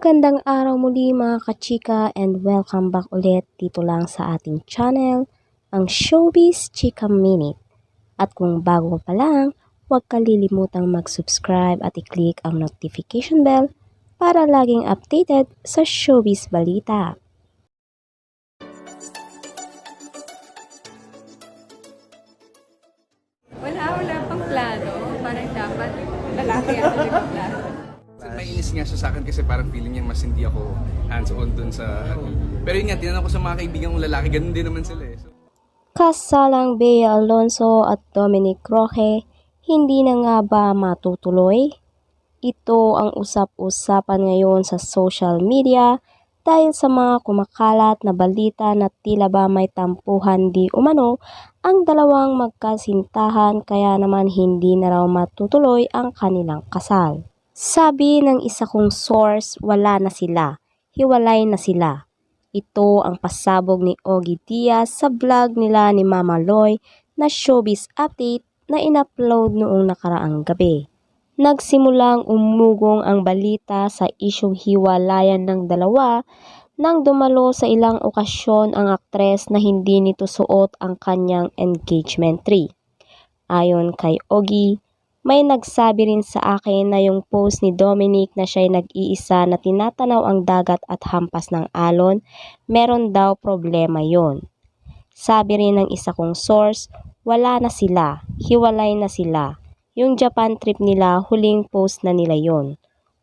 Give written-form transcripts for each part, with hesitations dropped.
Magandang araw muli mga kachika and welcome back ulit dito lang sa ating channel, ang Showbiz Chika Minute. At kung bago pa lang, huwag kalilimutang mag-subscribe at i-click ang notification bell para laging updated sa showbiz balita. Wala pang plano. Parang dapat lalaki ako nagplano. Naiinis nga siya sa akin kasi parang feeling niya mas hindi ako hands-on dun sa Pero yun nga, tinanong ko sa mga kaibigan kong lalaki, ganun din naman sila eh. Kasalang Bea Alonzo at Dominic Roque, hindi na nga ba matutuloy? Ito ang usap-usapan ngayon sa social media dahil sa mga kumakalat na balita na tila ba may tampuhan di umano ang dalawang magkasintahan kaya naman hindi na raw matutuloy ang kanilang kasal. Sabi ng isa kong source, wala na sila, hiwalay na sila. Ito ang pasabog ni Ogie Diaz sa vlog nila ni Mama Loy na Showbiz Update na in-upload noong nakaraang gabi. Nagsimulang umugong ang balita sa isyong hiwalayan ng dalawa nang dumalo sa ilang okasyon ang aktres na hindi nito suot ang kanyang engagement ring. Ayon kay Ogie, may nagsabi rin sa akin na yung post ni Dominic na siya'y nag-iisa na tinatanaw ang dagat at hampas ng alon, meron daw problema yon. Sabi rin ng isa kong source, wala na sila, hiwalay na sila. Yung Japan trip nila, huling post na nila yon.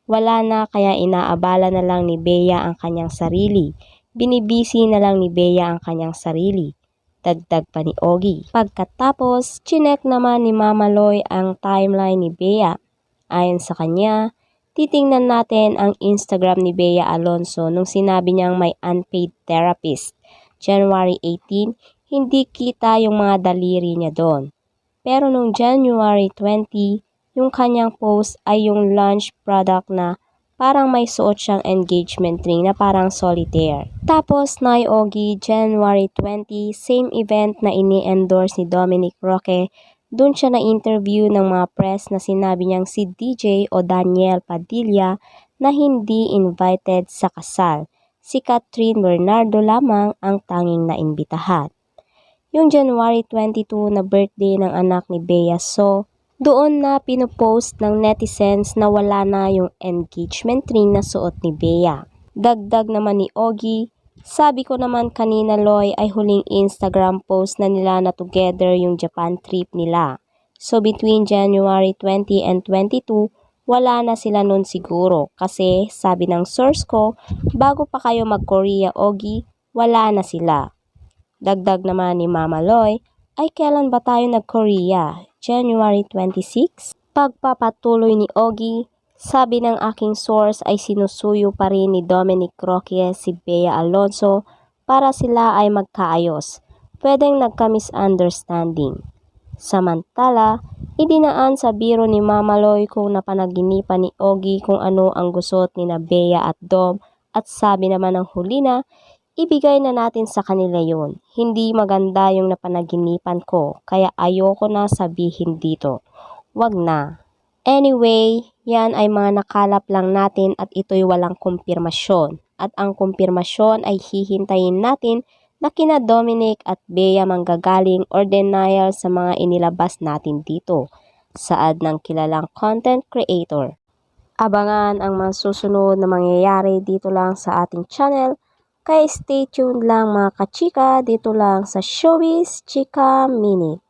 Wala na kaya inaabala na lang ni Bea ang kanyang sarili. Binibisi na lang ni Bea ang kanyang sarili. Dagdag pa ni Ogie. Pagkatapos, chinek naman ni Mama Loy ang timeline ni Bea. Ayon sa kanya, titingnan natin ang Instagram ni Bea Alonzo nung sinabi niyang may unpaid therapist. January 18, hindi kita yung mga daliri niya doon. Pero nung January 20, yung kanyang post ay yung lunch product na parang may suot siyang engagement ring na parang solitaire. Tapos na Ogie, January 20, same event na ini-endorse ni Dominic Roque. Doon siya na-interview ng mga press na sinabi niyang si DJ o Daniel Padilla na hindi invited sa kasal. Si Catherine Bernardo lamang ang tanging naimbitahan. Yung January 22 na birthday ng anak ni Bea, so doon na pinopost ng netizens na wala na yung engagement ring na suot ni Bea. Dagdag naman ni Ogie, sabi ko naman kanina Loy ay huling Instagram post na nila na together yung Japan trip nila. So between January 20 and 22, wala na sila nun siguro kasi sabi ng source ko, bago pa kayo mag-Korea Ogie, wala na sila. Dagdag naman ni Mama Loy, ay kailan ba tayo nag-Korea? January 26? Pagpapatuloy ni Ogie, sabi ng aking source ay sinusuyo pa rin ni Dominic Roque si Bea Alonzo para sila ay magkaayos. Pwedeng nagka-misunderstanding. Samantala, idinaan sa biro ni Mama Loy kung napanaginipan ni Ogie kung ano ang gusot ni na Bea at Dom at sabi naman ng huli na, ibigay na natin sa kanila yun. Hindi maganda yung napanaginipan ko, kaya ayoko na sabihin dito. Wag na. Anyway, yan ay mga nakalap lang natin at ito'y walang kumpirmasyon. At ang kumpirmasyon ay hihintayin natin na kina Dominic at Bea manggagaling or denial sa mga inilabas natin dito. Saad ng kilalang content creator. Abangan ang mga susunod na mangyayari dito lang sa ating channel. Kaya stay tuned lang mga kachika dito lang sa Showbiz Chika Minute.